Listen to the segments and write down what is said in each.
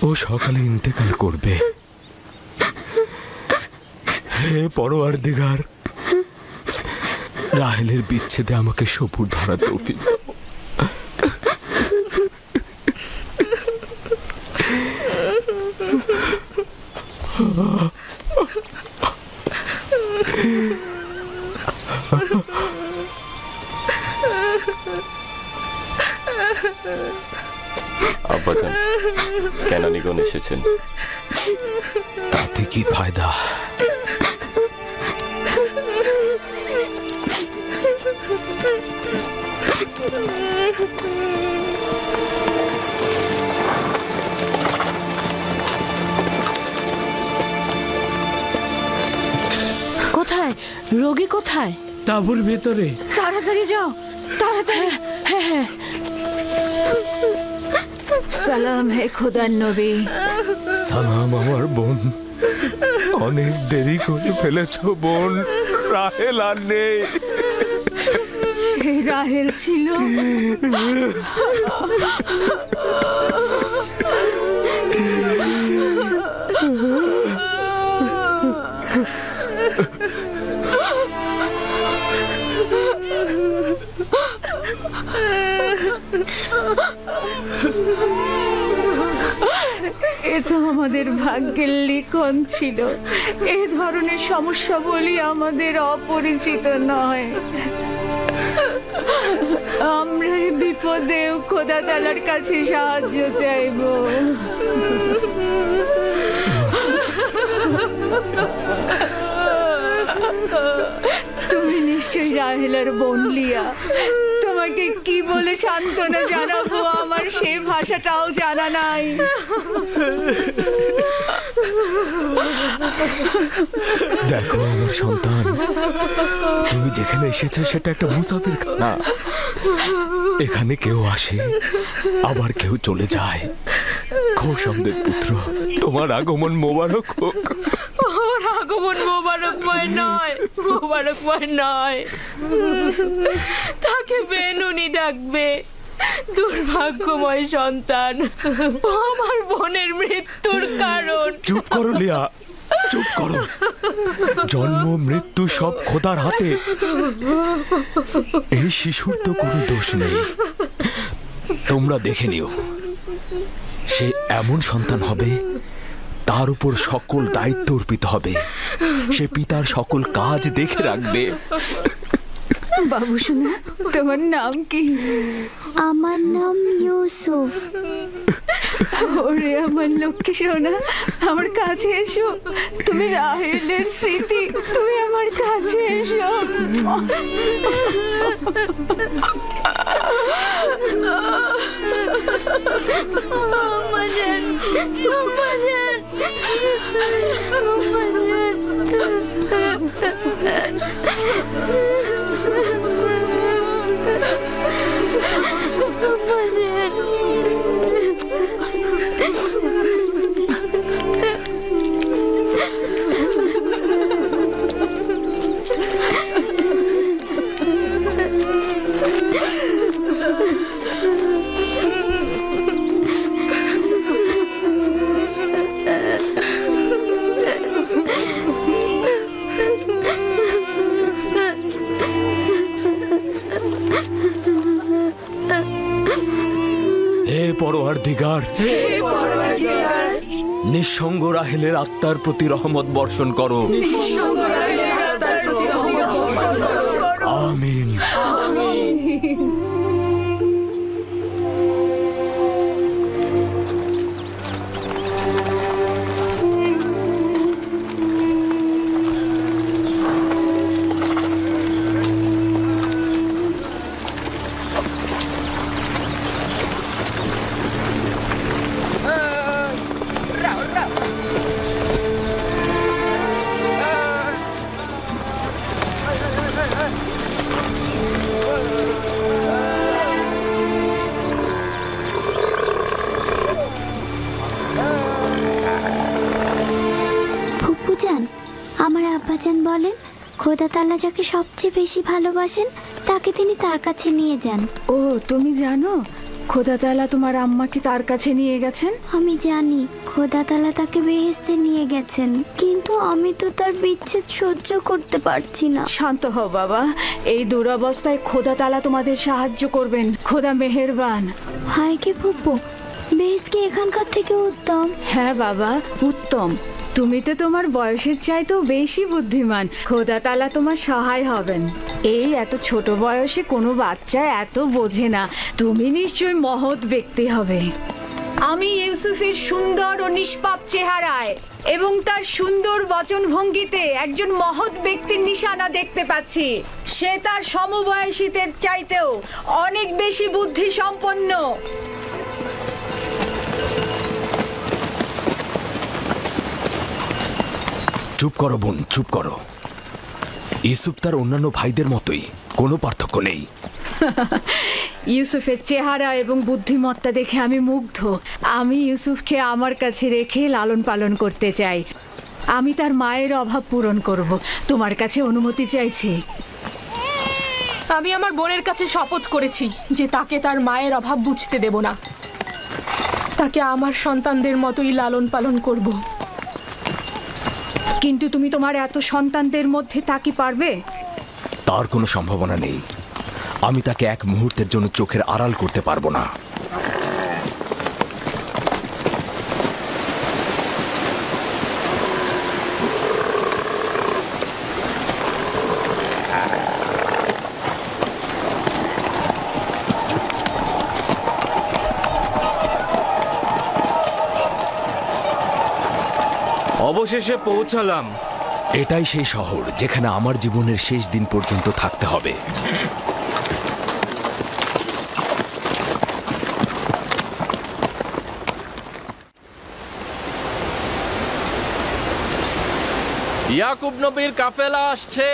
ও সকালে ইন্তেকাল করবে। হে পরওয়ারদিগার, রাহেলের বিচ্ছেদে আমাকে সবুর ধরার তৌফিক দাও। আব্বাজান, কেনানিগণ এসেছেন। তাতে কি ফায়দা? কোথায় রোগী? কোথায়? তাঁবুর ভেতরে। তাড়াতাড়ি যাও, তাড়াতাড়ি। হ্যাঁ হ্যাঁ। সালাম হে খোদার নবী। সালাম আমার বোন। অনেক দেরি করে ফেলেছ বোন। রাহেল আর নেই। সে রাহেল ছিল। এ তো আমাদের ভাগ্যের লিখন ছিল। এ ধরনের সমস্যা বলি আমাদের অপরিচিত নয়। আমরা এই বিপদেও খোদা তাআলার কাছে সাহায্য চাইব। তুমি নিশ্চয়ই রাহেলার বোন লিয়া। তোমাকে কি বলে সান্ত্বনা জানাবো, আমার সেই ভাষাটাও জানা নাই। দেখো আমার সন্তান, তুমি যেখানে এসেছো সেটা একটা মুসাফির খানা। এখানে কেউ আসে, আবার কেউ চলে যায়। খোশামদের পুত্র, তোমার আগমন মোবারক হোক। ওর আগমন মোবারকময় নয়, মোবারকময় নয়। তাকে বেনুনি ডাকবে। দুর্ভাগ্যময় সন্তান, আমার বোনের মৃত্যুর কারণ। চুপ করো লিয়া, চুপ করো। জন্ম মৃত্যু সব খোদার হাতে। এই শিশুর তো কোনো দোষ নেই। তোমরা দেখে নিও, সে এমন সন্তান হবে তার উপর সকল দায়িত্ব অর্পিত হবে। সে পিতার সকল কাজ দেখে রাখবে। বাবু শোনা, তোমার নাম কি? আমার নাম ইউসুফ। ওরে আমার লক্ষ্মী সোনা, আমার কাছে এসো। তুমি রাহেলের স্মৃতি, তুমি আমার কাছে এসো। Amazon, Amazon, Amazon. পরওয়ারদিগার, নিঃসঙ্গ রাহেলের আত্মার প্রতি রহমত বর্ষণ করো। আমিন। আমার আব্বাজান বলেন, খোদা তাআলা যাকে সবচেয়ে বেশি ভালোবাসেন তাকে তিনি তার কাছে নিয়ে যান। ও, তুমি জানো খোদা তাআলা তোমার আম্মাকে তার কাছে নিয়ে গেছেন? আমি জানি খোদা তাআলা তাকে বেহেশতে নিয়ে গেছেন, কিন্তু আমি তো তার বিচ্ছেদ সহ্য করতে পারছি না। শান্ত হও বাবা, এই দুরবস্থায় খোদা তাআলা তোমাদের সাহায্য করবেন। খোদা মেহেরবান। হায় কে ফুপু, বেহেশত কি এখানকার থেকে উত্তম? হ্যাঁ বাবা, উত্তম। তুমি তো তোমার বয়সের চাইতেও বেশি বুদ্ধিমান। খোদা তাআলা তোমার সহায় হবেন। এই এত ছোট বয়সে কোনো বাচ্চা এত বোঝে না। তুমি নিশ্চয়ই মহৎ ব্যক্তি হবে। আমি ইউসুফের সুন্দর ও নিষ্পাপ চেহারায় এবং তার সুন্দর বচনভঙ্গিতে একজন মহৎ ব্যক্তির নিশানা দেখতে পাচ্ছি। সে তার সমবয়সীদের চাইতেও অনেক বেশি বুদ্ধি সম্পন্ন। চুপ করো বোন, চুপ করো। ইউসুফ তার অন্যান্য ভাইদের মতোই, কোনো পার্থক্য নেই। ইউসুফের চেহারা এবং বুদ্ধিমত্তা দেখে আমি মুগ্ধ। আমি ইউসুফকে আমার কাছে রেখে লালন পালন করতে চাই। আমি তার মায়ের অভাব পূরণ করব। তোমার কাছে অনুমতি চাইছি। আমি আমার বোনের কাছে শপথ করেছি যে তাকে তার মায়ের অভাব বুঝতে দেব না। তাকে আমার সন্তানদের মতোই লালন পালন করব। কিন্তু তুমি তোমার এত সন্তানদের মধ্যে তা কি পারবে? তার কোনো সম্ভাবনা নেই। আমি তাকে এক মুহূর্তের জন্য চোখের আড়াল করতে পারবো না। অবশেষে পৌঁছালাম। এটাই সেই শহর যেখানে আমার জীবনের শেষ দিন পর্যন্ত থাকতে হবে। ইয়াকুব নবীর কাফেলা আসছে।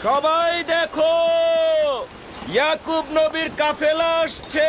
সবাই দেখো, ইয়াকুব নবীর কাফেলা আসছে।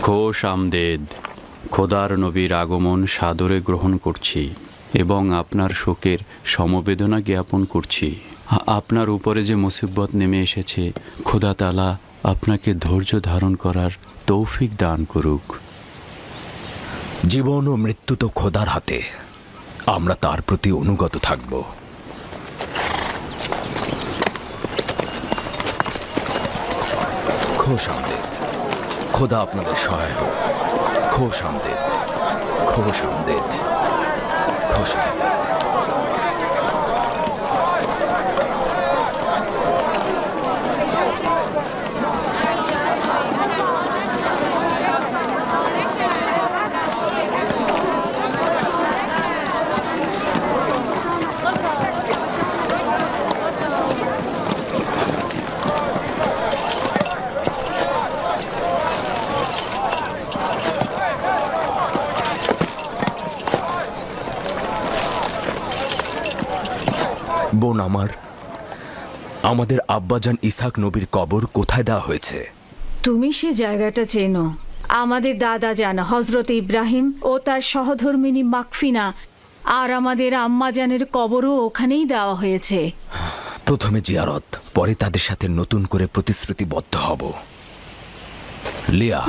খোশ আমদেদ। খোদার নবীর আগমন সাদরে গ্রহণ করছি এবং আপনার শোকের সমবেদনা জ্ঞাপন করছি। আপনার উপরে যে মুসিবত নেমে এসেছে, খোদা তাআলা আপনাকে ধৈর্য ধারণ করার তৌফিক দান করুক। জীবন ও মৃত্যু তো খোদার হাতে, আমরা তার প্রতি অনুগত থাকব। খোশ আমদেদ। খোদা আপনাদের সহায় হোক। খোশ আমদেদ, খোশ আমদেদ, খোশ আমদেদ। বোন আমার, আমাদের আব্বাজান ইসহাক নবীর কবর কোথায় দেওয়া হয়েছে? তুমি সে জায়গাটা চেনো। আমাদের দাদা জান হজরত ইব্রাহিম ও তার সহধর্মিনী মাকফিনা আর আমাদের আম্মাজানের কবরও ওখানেই দেওয়া হয়েছে। প্রথমে জিয়ারত, পরে তাদের সাথে নতুন করে প্রতিশ্রুতিবদ্ধ হব। লিয়া,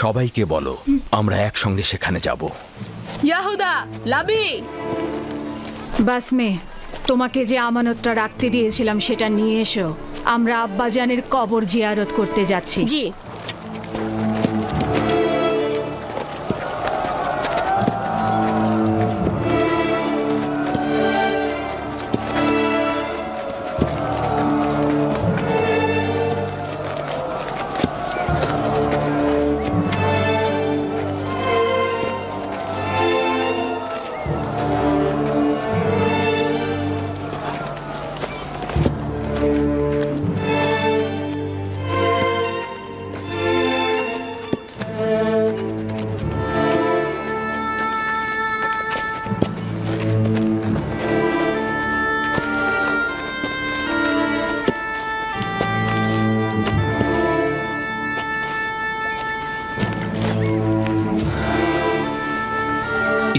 সবাইকে বলো আমরা একসঙ্গে সেখানে যাব। ইয়াহুদা, লাবি, বাসমে, তোমাকে যে আমানতটা রাখতে দিয়েছিলাম সেটা নিয়ে এসো। আমরা আব্বাজানের কবর জিয়ারত করতে যাচ্ছি। জি।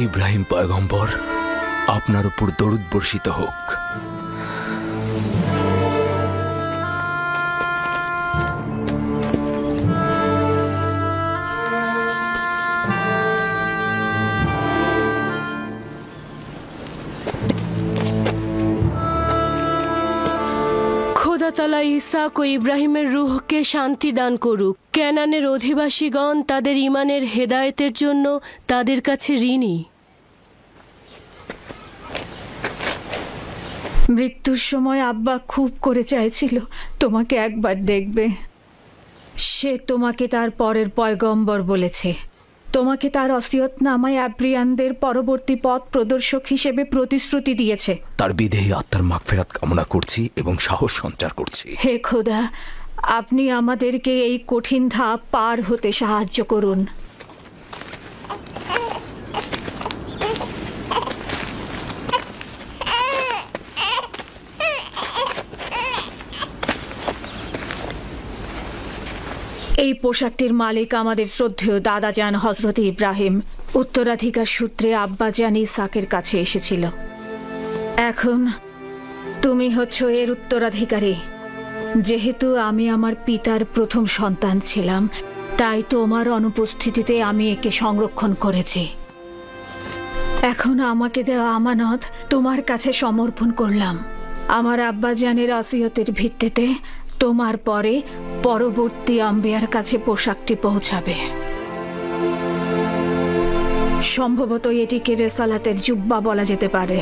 ইব্রাহিম পয়গম্বর, আপনার উপর দরুদ বর্ষিত হোক। খোদা তাআলা ইসহাক ও ইব্রাহিমের রূহকে শান্তি দান করুক। কেনানের অধিবাসীগণ তাদের ঈমানের হেদায়েতের জন্য তাদের কাছে ঋণী। মৃত্যুর সময় আব্বা খুব করে চাইছিল তোমাকে একবার দেখবে। সে তোমাকে তার পরের পয়গম্বর বলেছে। তোমাকে তার ওসিয়তনামায় আব্রিয়ানদের পরবর্তী পথ প্রদর্শক হিসেবে প্রতিশ্রুতি দিয়েছে। তার বিদেহী আত্মার মাগফিরাত কামনা করছি এবং সাহস সঞ্চার করছি। হে খোদা, আপনি আমাদেরকে এই কঠিন ধাপ পার হতে সাহায্য করুন। এই পোশাকটির মালিক আমাদের শ্রদ্ধেয় দাদাজান হজরত ইব্রাহিম। উত্তরাধিকার সূত্রে আব্বাজান ইসহাকের কাছে এসেছিল। এখন তুমি হচ্ছ এর উত্তরাধিকারী। যেহেতু আমি আমার পিতার প্রথম সন্তান ছিলাম, তাই তোমার অনুপস্থিতিতে আমি একে সংরক্ষণ করেছি। এখন আমাকে দেওয়া আমানত তোমার কাছে সমর্পণ করলাম। আমার আব্বাজানের ওসিয়তের ভিত্তিতে তোমার পরে পরবর্তী আম্বিয়ার কাছে পোশাকটি পৌঁছাবে। সম্ভবত এটিকে রেসালাতের জুব্বা বলা যেতে পারে।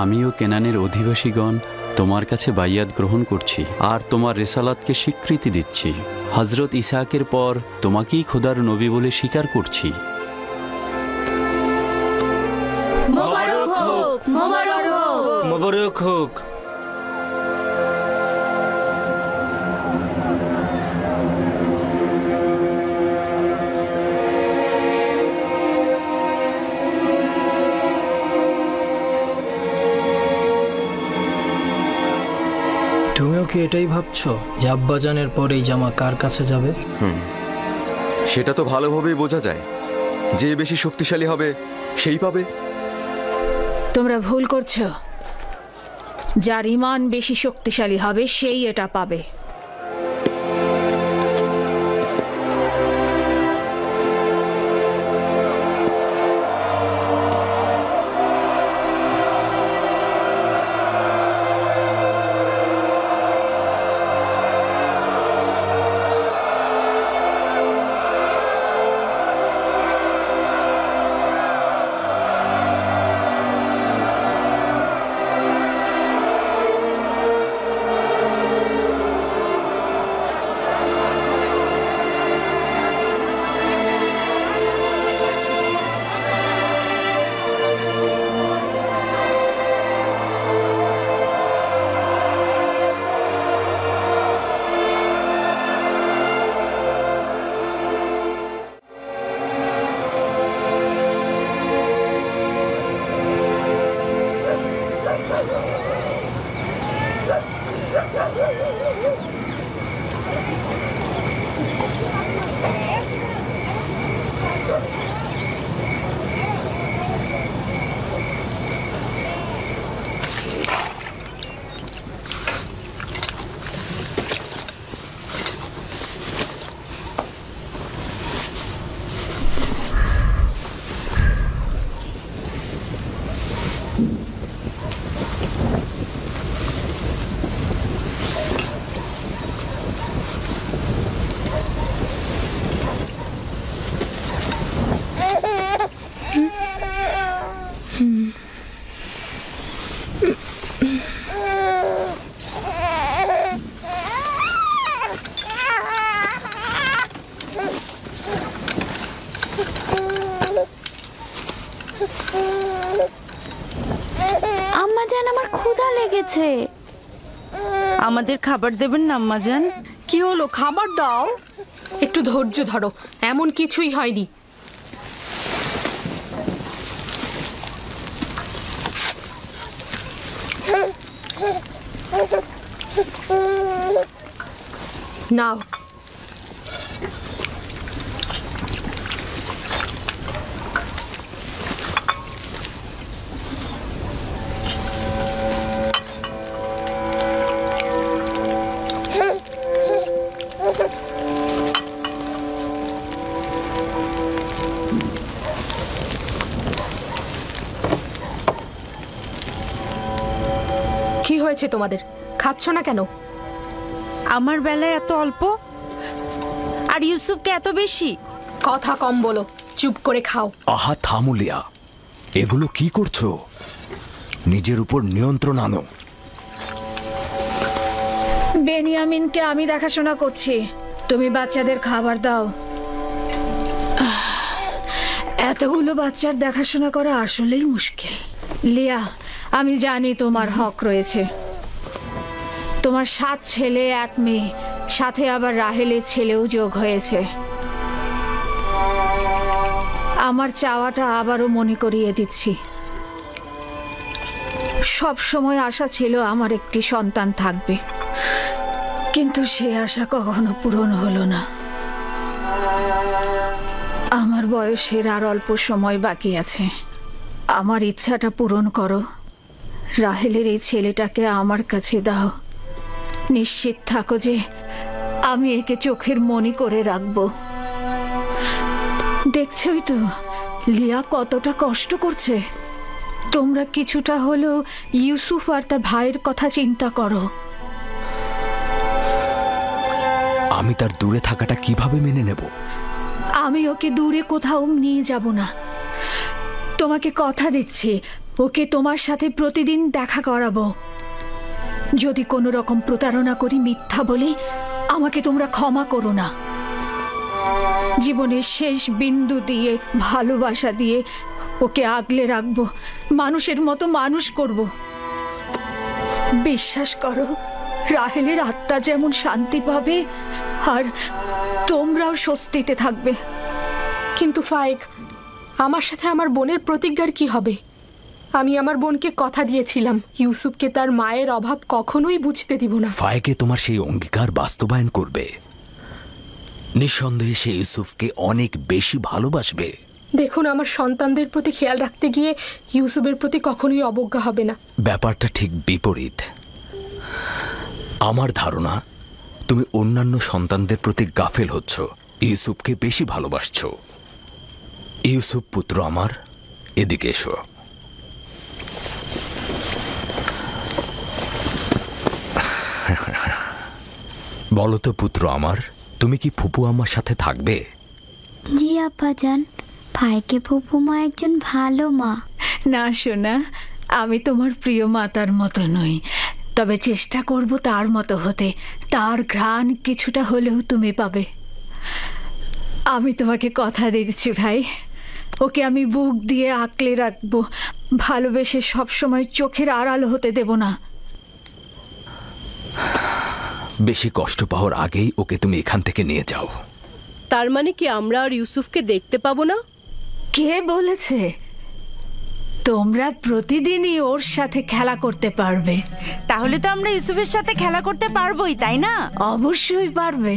আমিও কেনানের অধিবাসীগণ তোমার কাছে বাইয়াত গ্রহণ করছি আর তোমার রেসালাতকে স্বীকৃতি দিচ্ছি। হজরত ইসহাকের পর তোমাকেই খোদার নবী বলে স্বীকার করছি। মোবারক হোক, মোবারক হোক। মোবারক হোক। তুমিও কি এটাই ভাবছো যে আব্বাজানের পর এই জামা কার কাছে যাবে? সেটা তো ভালোভাবেই বোঝা যায়। যে বেশি শক্তিশালী হবে সেই পাবে। তোমরা ভুল করছো। যার ঈমান বেশি শক্তিশালী হবে সেই এটা পাবে। আম্মাজান, আমার ক্ষুধা লেগেছে। আমাদের খাবার দেবেন না আম্মাজান? কি হলো, খাবার দাও। একটু ধৈর্য ধরো, এমন কিছুই হয়নি। নাও। কি হয়েছে তোমাদের? খাচ্ছ না কেন? আমার বেলায় এত অল্প আর ইউসুফকে এত বেশি। কথা কম বলো, চুপ করে খাও। আহা থামুলিয়া, এগুলো কি করছো? নিজের উপর নিয়ন্ত্রণ আনো। বেনিয়ামিনকে আমি দেখাশোনা করছি, তুমি বাচ্চাদের খাবার দাও। এতগুলো বাচ্চার দেখাশোনা করা আসলেই মুশকিল। লিয়া, আমি জানি তোমার হক রয়েছে। তোমার 7 ছেলে 1 মেয়ে, সাথে আবার রাহেলের ছেলেও যোগ হয়েছে। আমার চাওয়াটা আবারও মনে করিয়ে দিচ্ছি। সব সময় আশা ছিল আমার একটি সন্তান থাকবে, কিন্তু সে আশা কখনো পূরণ হলো না। আমার বয়সের আর অল্প সময় বাকি আছে। আমার ইচ্ছাটা পূরণ করো। রাহেলের এই ছেলেটাকে আমার কাছে দাও। নিশ্চিত থাকো যে আমি একে চোখের মনি করে রাখবো। দেখছই তো লিয়া কতটা কষ্ট করছে। তোমরা কিছুটা হলেও ইউসুফ আর তার ভাইয়ের কথা চিন্তা করো। আমি তার দূরে থাকাটা কিভাবে মেনে নেব? আমি ওকে দূরে কোথাও নিয়ে যাব না। তোমাকে কথা দিচ্ছি, ওকে তোমার সাথে প্রতিদিন দেখা করাবো। যদি কোনো রকম প্রতারণা করি, মিথ্যা বলি, আমাকে তোমরা ক্ষমা করো না। জীবনের শেষ বিন্দু দিয়ে, ভালোবাসা দিয়ে ওকে আগলে রাখবো, মানুষের মতো মানুষ করব। বিশ্বাস করো, রাহেলের আত্মা যেমন শান্তি পাবে আর তোমরাও স্বস্তিতে থাকবে। কিন্তু ফায়েক, আমার সাথে আমার বোনের প্রতিজ্ঞার কি হবে? আমি আমার বোনকে কথা দিয়েছিলাম ইউসুফকে তার মায়ের অভাব কখনোই বুঝতে দিব না। ফায়েকে তোমার সেই অঙ্গীকার বাস্তবায়ন করবে। নিঃসন্দেহে সে ইউসুফকে অনেক বেশি ভালোবাসবে। দেখুন, আমার সন্তানদের প্রতি খেয়াল রাখতে গিয়ে ইউসুফের প্রতি কখনোই অবজ্ঞা হবে না। ব্যাপারটা ঠিক বিপরীত। আমার ধারণা তুমি অন্যান্য সন্তানদের প্রতি গাফেল হচ্ছ, ইউসুফকে বেশি ভালোবাসছো। ইউসুফ পুত্র আমার, এদিকে এসো। বলো তো পুত্র আমার, তুমি কি ফুপু আমার সাথে থাকবে? জি আব্বাজান, ভাইকে ফুপু মা একজন ভালো মা। না সোনা, আমি তোমার প্রিয় মাতার মতো নই, তবে চেষ্টা করব তার মতো হতে। তার ঘ্রাণ কিছুটা হলেও তুমি পাবে। আমি তোমাকে কথা দিচ্ছি ভাই, ওকে আমি বুক দিয়ে আঁকলে রাখবো, ভালোবেসে সবসময় চোখের আড়াল হতে দেব না। বেশি কষ্ট পাওয়ার আগেই ওকে তুমি এখান থেকে নিয়ে যাও। তার মানে কি আমরা আর ইউসুফকে দেখতে পাবো না? কে বলেছে? তোমরা প্রতিদিনই ওর সাথে খেলা করতে পারবে। তাহলে তো আমরা ইউসুফের সাথে খেলা করতে পারবোই, তাই না? অবশ্যই পারবে।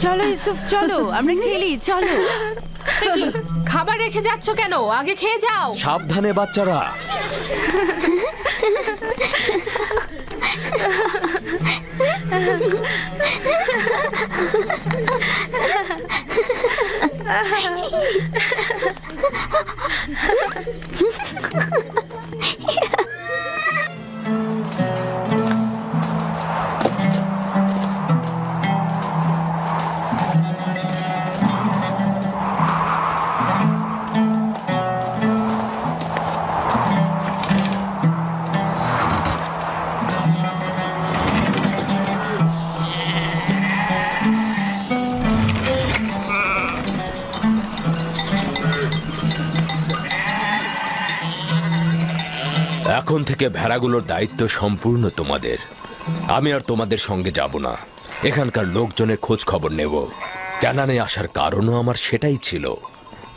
চলো ইউসুফ, চলো আমরা খেলি, চলো। কি খাবার রেখে যাচ্ছ কেন? আগে খেয়ে যাও। সাবধানে বাচ্চারা। এখন থেকে ভেড়াগুলোর দায়িত্ব সম্পূর্ণ তোমাদের। আমি আর তোমাদের সঙ্গে যাব না, এখানকার লোকজনের খোঁজ খবর নেব। ক্যানানে আসার কারণও আমার সেটাই ছিল।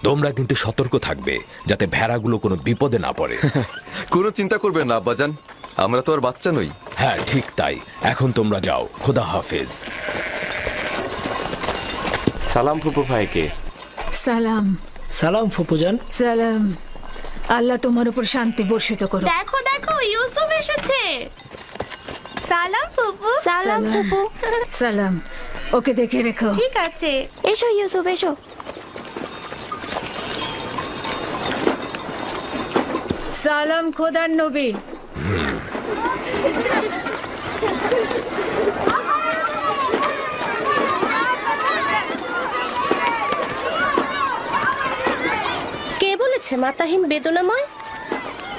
তোমরা কিন্তু সতর্ক থাকবে যাতে ভেড়াগুলো কোনো বিপদে না পড়ে। কোনো চিন্তা করবেন না আব্বাজান, আমরা তো আর বাচ্চা নই। হ্যাঁ ঠিক তাই। এখন তোমরা যাও, খোদা হাফেজ। সালাম ফুপু ভাইকে। সালাম। সালাম ফুপুজান। সালাম। আল্লাহ তোমার উপর শান্তি বর্ষিত করো। দেখো দেখো, ইউসুফ এসেছে। সালাম ফুপু। সালাম ফুপু। সালাম। ওকে দেখে রেখো। ঠিক আছে। এসো ইউসুফ, এসো। সালাম খোদার নবী। কে বলেছে মাতাহীন বেদনাময়?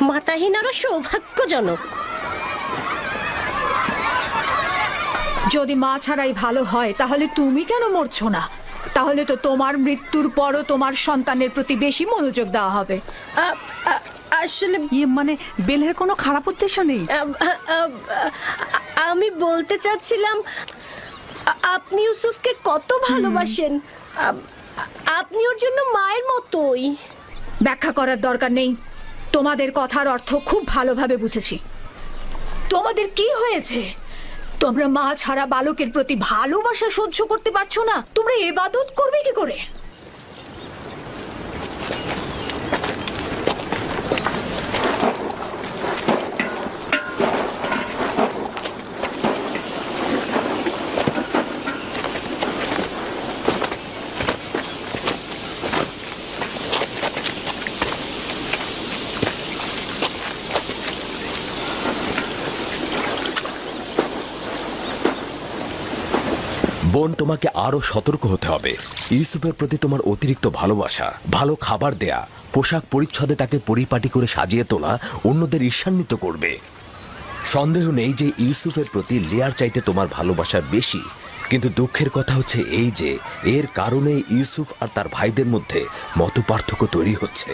মাতাহীন আরো সৌভাগ্যজনক। যদি মা ছাড়াই ভালো হয় তাহলে তুমি কেন মরছো না? তাহলে তো তোমার মৃত্যুর পরও তোমার সন্তানের প্রতি বেশি মনোযোগ দেওয়া হবে। আসলে মানে বেলের কোনো খারাপ উদ্দেশ্য নেই। আমি বলতে চাচ্ছিলাম, আপনি ইউসুফকে কত ভালোবাসেন। আপনি ওর জন্য মায়ের মতোই। ব্যাখ্যা করার দরকার নেই। তোমাদের কথার অর্থ খুব ভালোভাবে বুঝেছি। তোমাদের কি হয়েছে? তোমরা মা ছাড়া বালকের প্রতি ভালোবাসা সহ্য করতে পারছো না? তোমরা ইবাদত করবে কি করে? বোন, তোমাকে আরো সতর্ক হতে হবে। ইউসুফের প্রতি তোমার অতিরিক্ত ভালোবাসা, ভালো খাবার দেয়া, পোশাক পরিচ্ছদে তাকে পরিপাটি করে সাজিয়ে তোলা অন্যদের ঈর্ষান্বিত করবে। সন্দেহ নেই যে ইউসুফের প্রতি লিয়ার চাইতে তোমার ভালোবাসা বেশি। কিন্তু দুঃখের কথা হচ্ছে এই যে এর কারণে ইউসুফ আর তার ভাইদের মধ্যে মতপার্থক্য তৈরি হচ্ছে।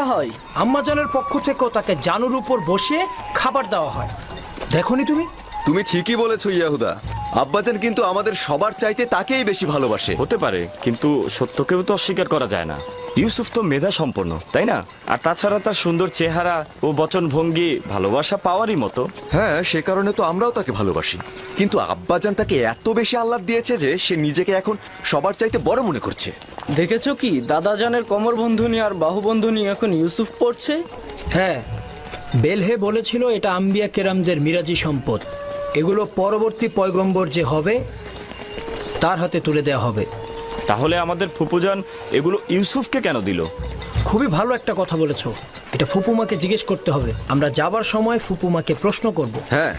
হয় আম্মাজানের পক্ষ থেকেও তাকে জানুর উপর বসিয়ে খাবার দেওয়া হয়। দেখোনি তুমি? তুমি ঠিকই বলেছো ইয়াহুদা। আব্বাজান কিন্তু আমাদের সবার চাইতে তাকেই বেশি ভালোবাসে। হতে পারে, কিন্তু সত্যকেও তো অস্বীকার করা যায় না। ইউসুফ তো মেধা সম্পন্ন, তাই না? আর তাছাড়া তার সুন্দর চেহারা ও বচনভঙ্গি ভালোবাসা পাওয়ারই মতো। হ্যাঁ, সে কারণে তো আমরাও তাকে ভালোবাসি। কিন্তু আব্বাজান তাকে এত বেশি আহ্লাদ দিয়েছে যে সে নিজেকে এখন সবার চাইতে বড় মনে করছে। দেখেছো কি দাদাজানের কোমরবন্ধনী আর বাহুবন্ধনী এখন ইউসুফ পড়ছে? হ্যাঁ, বেলহে বলেছিল এটা আম্বিয়া কেরামদের মিরাজি সম্পদ। এগুলো পরবর্তী পয়গম্বর যে হবে তার হাতে তুলে দেওয়া হবে। তাহলে আমাদের ফুপুজান এগুলো ইউসুফকে কেন দিল? খুবই ভালো একটা কথা বলেছো। এটা ফুপুমাকে জিজ্ঞেস করতে হবে। আমরা যাবার সময় ফুপুমাকে প্রশ্ন করব। হ্যাঁ।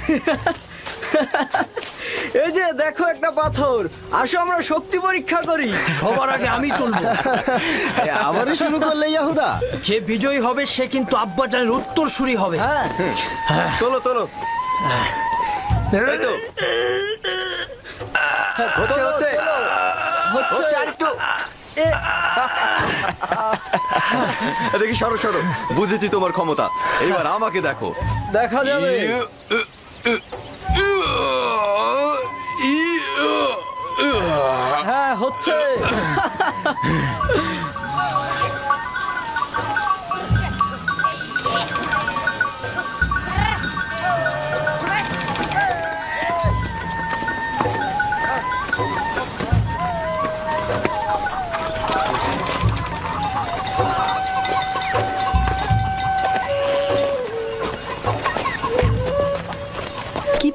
এই যে দেখো একটা পাথর, আসো আমরা শক্তি পরীক্ষা করি। সবার আগে আমি তুলব। আবারও শুরু করলে ইয়াহুদা। যে বিজয়ী হবে সে কিন্তু আব্বাজানের উত্তরসূরি হবে। হ্যাঁ, তোলো তোলো। এই তো। হচ্ছে হচ্ছে হচ্ছে আরেকটু। দেখি, সরো সরো। বুঝেছি তোমার ক্ষমতা। এবার আমাকে দেখো। দেখা যাবে। হ্যাঁ, হচ্ছে।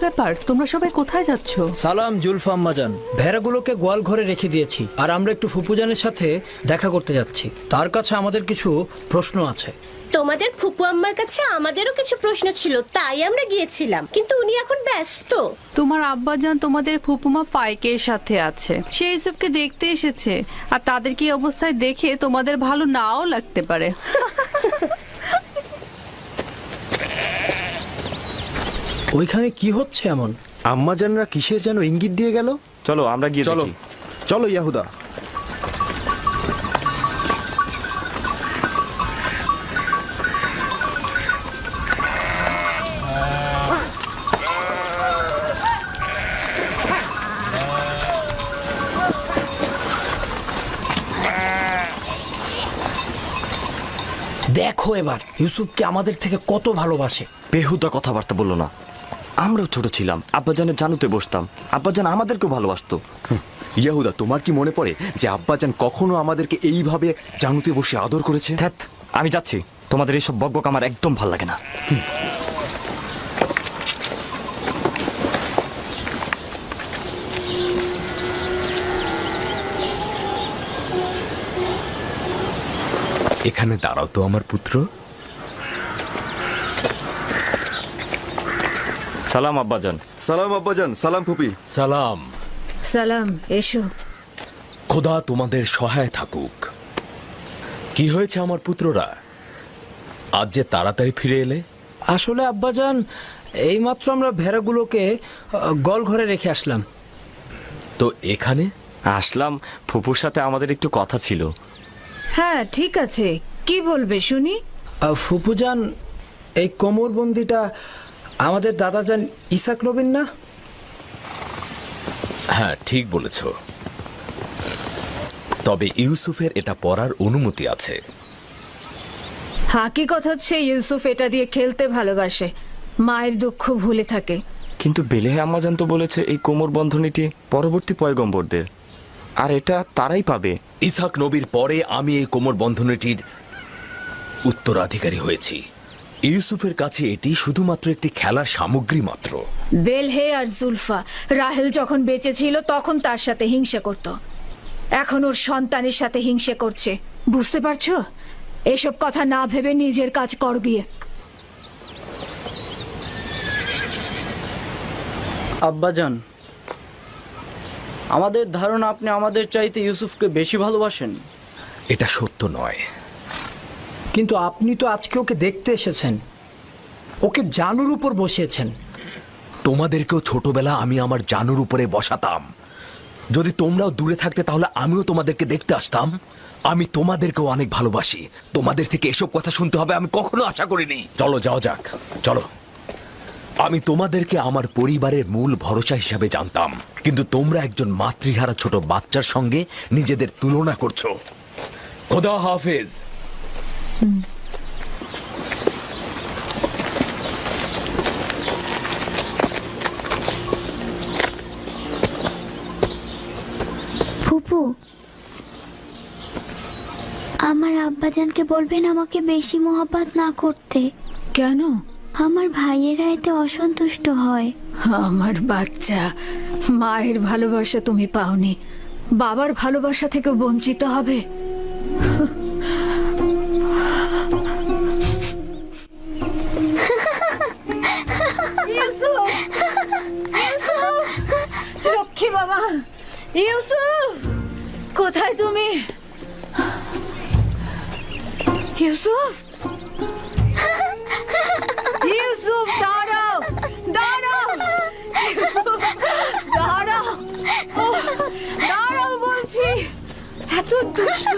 ব্যাপার, তোমরা সবাই কোথায় যাচ্ছ? সালাম জুলফা আম্মাজান, ভেড়াগুলোকে গোয়াল ঘরে রেখে দিয়েছি আর আমরা একটু ফুপুজানের সাথে দেখা করতে যাচ্ছি। তার কাছে আমাদের কিছু প্রশ্ন আছে। তোমাদের ফুপু আম্মার কাছে আমাদেরও কিছু প্রশ্ন ছিল, তাই আমরা গিয়েছিলাম, কিন্তু উনি এখন ব্যস্ত। তোমার আব্বাজান তোমাদের ফুপুমা ফাইকের সাথে আছে, সে ইউসুফকে দেখতে এসেছে, আর তাদের কি অবস্থায় দেখে তোমাদের ভালো নাও লাগতে পারে। ওইখানে কি হচ্ছে এমন? আম্মাজানরা কিসের যেন ইঙ্গিত দিয়ে গেল। চলো আমরা গিয়ে চলো দেখি। চলো ইয়াহুদা। দেখো এবার ইউসুফকে আমাদের থেকে কত ভালোবাসে। বেহুদা কথাবার্তা বললো না, আমরাও ছোট ছিলাম, আব্বাজানের জানুতে বসতাম, আব্বাজান আমাদেরকেও ভালোবাসতো। ইয়াহুদা, তোমার কি মনে পড়ে যে আব্বাজান কখনো আমাদেরকে এইভাবে জানুতে বসে আদর করেছে? ধ্যাৎ, আমি যাচ্ছি, তোমাদের এইসব বকবক আমার একদম ভাল লাগে না। এখানে দাঁড়াও তো আমার পুত্র। সালাম আব্বাজান। সালাম আব্বাজান। সালাম ফুপি। সালাম। সালাম, এসো। খোদা তোমাদের সহায় থাকুক। কি হয়েছে আমার পুত্ররা, আজ যে তাড়াতাড়ি ফিরে এলে? আসলে আব্বাজান, এইমাত্র আমরা ভেড়াগুলোকে গোয়াল ঘরে রেখে আসলাম। তো এখানে আসলাম, ফুপুর সাথে আমাদের একটু কথা ছিল। হ্যাঁ ঠিক আছে, কি বলবে শুনি। ফুপুজান, এই কোমরবন্দিটা আমাদের দাদাজান ইসাক নবীন না? হ্যাঁ ঠিক বলেছ, তবে ইউসুফের এটা পরার অনুমতি আছে। হাকিকত হচ্ছে ইউসুফ এটা দিয়ে খেলতে ভালোবাসে, মায়ের দুঃখ ভুলে থাকে। কিন্তু বেলেহে আম্মাজান তো বলেছে এই কোমর বন্ধনীটি পরবর্তী পয়গম্বরদের, আর এটা তারাই পাবে। ইসাক নবীর পরে আমি এই কোমর বন্ধনীটির উত্তরাধিকারী হয়েছি। ইউসুফের কাছে এটি শুধুমাত্র একটি খেলার সামগ্রী মাত্র। বেলহে আর জুলফা রাহেল যখন বেঁচে ছিল তখন তার সাথে হিংসা করত, এখন ওর সন্তানের সাথে হিংসা করছে। বুঝতে পারছো? এসব কথা না ভেবে নিজের কাজ কর গিয়ে। আব্বাজান, আমাদের ধারণা আপনি আমাদের চাইতে ইউসুফকে বেশি ভালোবাসেন। এটা সত্য নয়। কিন্তু আপনি তো আজকে ওকে দেখতে এসেছেন, ওকে জানুর উপর বসিয়েছেন। তোমাদেরকেও ছোটবেলা আমি আমার জানুর উপরে বসাতাম। যদি তোমরাও দূরে থাকতে তাহলে আমিও তোমাদেরকে দেখতে আসতাম। আমি তোমাদেরকেও অনেক ভালোবাসি। তোমাদের থেকে এসব কথা শুনতে হবে আমি কখনো আশা করিনি। চলো যাও যাক, চলো। আমি তোমাদেরকে আমার পরিবারের মূল ভরসা হিসাবে জানতাম, কিন্তু তোমরা একজন মাতৃহারা ছোট বাচ্চার সঙ্গে নিজেদের তুলনা করছো। খোদা হাফেজ। ফুপু, আমার আব্বাজানকে বলবেন আমাকে বেশি মহব্বত না করতে। কেন? আমার ভাইয়েরা এতে অসন্তুষ্ট হয়। আমার বাচ্চা, মায়ের ভালোবাসা তুমি পাওনি, বাবার ভালোবাসা থেকে বঞ্চিত হবে। লক্ষ্মী বাবা, ইউসুফ কোথায় তুমি? ইউসুফ, ইউসুফ দাঁড়াও, দাঁড়াও, দাঁড়াও, দাঁড়াও বলছি। এত দুষ্ট।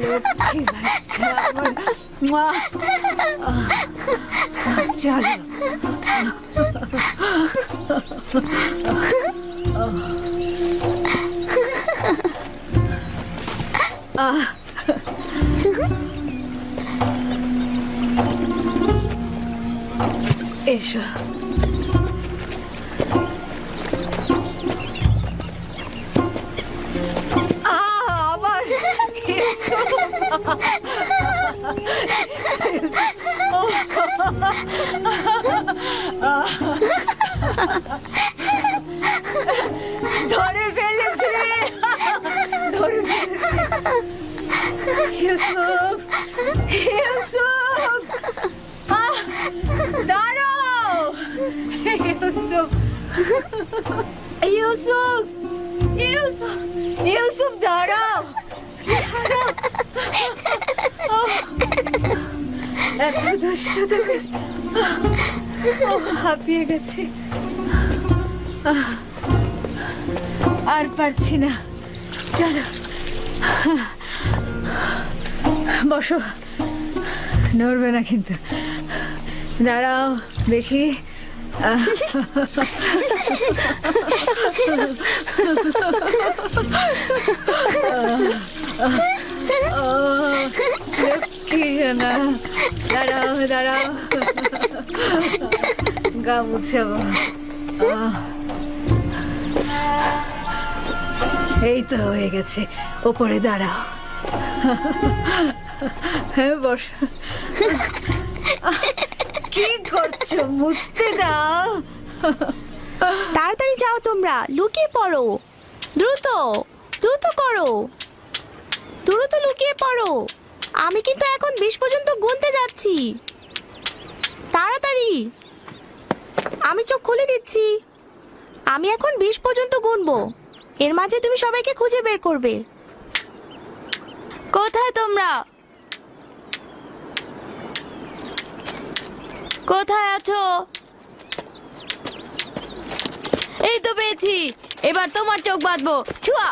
লক্ষ্মী বাচ্চা আমার। চলো। এসো। আবার ধরে ফেলেছে, ধরে ফেলেছে। ইউসুফ, ইউসুফ, দাঁড়াও। ইউসুফ, ইউসুফ, ইউসুফ, ইউসুফ, দাঁড়াও। এত দুষ্ট তুমি। হাঁপিয়ে গেছে, আর পারছি না। চলো বসো, নড়বে না কিন্তু। দাঁড়াও দেখি। না, দাঁড়াও দাঁড়াও, গা মুছাবো। এই তো হয়ে গেছে, ওপরে দাঁড়াও। হ্যাঁ বস। কি করছো? মুছতে দাও। তাড়াতাড়ি যাও, তোমরা লুকিয়ে পড়ো। দ্রুত দ্রুত করো, দ্রুত লুকিয়ে পড়ো। আমি কিন্তু এখন 20 পর্যন্ত গুনতে যাচ্ছি। তাড়াতাড়ি, আমি চোখ খুলে দিচ্ছি। আমি এখন 20 পর্যন্ত গুনবো। এর মাঝে তুমি সবাইকে খুঁজে বের করবে। কোথায় তোমরা? কোথায় আছো? এই তো পেয়েছি, এবার তোমার চোখ বাঁধবো। ছুয়া,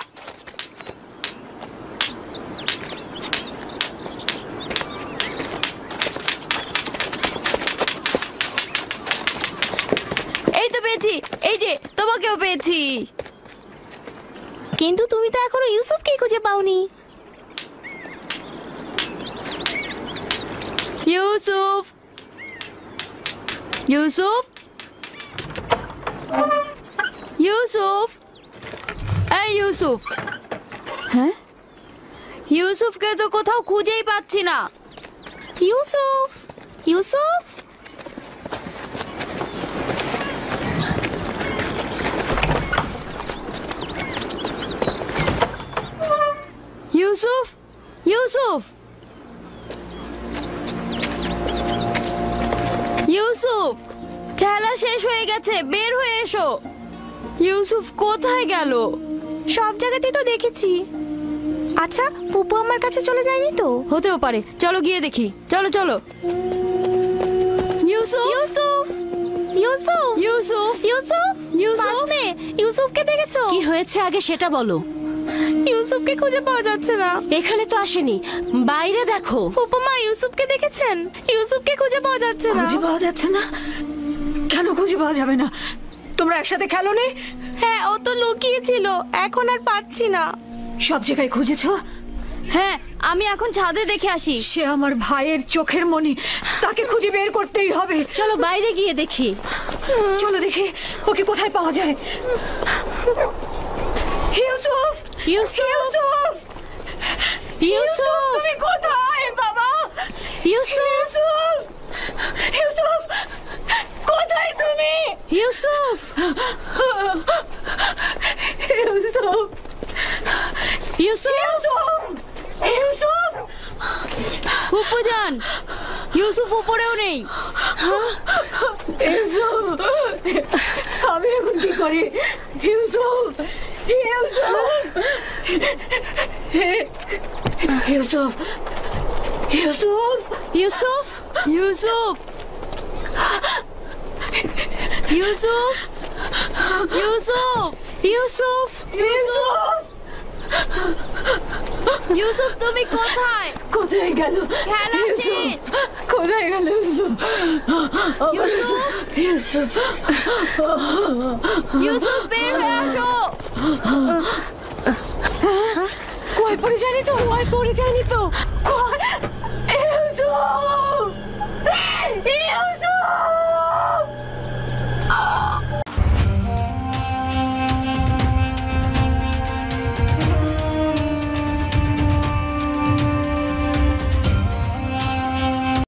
এই তো পেয়েছি, এই যে তোমাকেও পেয়েছি। কিন্তু তুমি তো এখনো ইউসুফকে খুঁজে পাওনি। ইউসুফ, ইউসুফ, ইউসুফ, এই ইউসুফ। হ্যাঁ, ইউসুফকে তো কোথাও খুঁজেই পাচ্ছি না। ইউসুফ, ইউসুফ, ইউসুফ, ইউসুফ, ইউসুফ, খেলা শেষ হয়ে গেছে, বের হয়ে এসো। ইউসুফ কোথায় গেল? সব জায়গাতেই তো দেখেছি। আচ্ছা, ফুপু আমার কাছে চলে যায়নি তো? হতেও পারে, চলো গিয়ে দেখি। চলো চলো। ইউসুফ, ইউসুফ, ইউসুফ, ইউসুফ, ইউসুফ, ইউসুফ, ইউসুফকে দেখেছো? কি হয়েছে আগে সেটা বলো। ইউসুফকে খুঁজে পাওয়া যাচ্ছে না। এখানে তো আসেনি, বাইরে দেখো। ফুপুমা, ইউসুফকে দেখেছেন? ইউসুফকে খুঁজে পাওয়া যাচ্ছে না। খুঁজে পাওয়া যাচ্ছে না? কেন খুঁজে পাওয়া যাবে না? তোমরা একসাথে খেলো নি? হ্যাঁ, ও তো লুকিয়ে ছিল, এখন আর পাচ্ছি না। সব জায়গায় খুঁজেছো? হ্যাঁ, আমি এখন ছাদে দেখে আসি। সে আমার ভাইয়ের চোখের মনি, তাকে খুঁজে বের করতেই হবে। চলো বাইরে গিয়ে দেখি। চলো দেখি ওকে কোথায় পাওয়া যায়। ইউসুফ, ইউসুফ, ইউসুফ, তুমি কোথায় বাবা? ইউসুফ, ইউসুফ, কোথায় তুমি? ইউসুফ, ইউসুফ, ইউসুফ, ইউসুফ, ফুপুজান, ইউসুফ উপরেও নেই। ইউসুফ, আমি এখন কি করি? ইউসুফ, ইউসুফ, ইউসুফ, ইউসুফ, ইউসুফ, ইউসুফ, ইউসুফ, ইউসুফ, ইউসুফ, ইউসুফ, তুমি কোথায়? কোথায় গেল? খেলা শেষ। কোথায় গেল ইউসুফ? ইউসুফ, ইউসুফ, ইউসুফ, বের হয়ে আসো। কুয়ায় পড়ে যায়নি তো? কুয়ায় পড়ে যায়নি তো?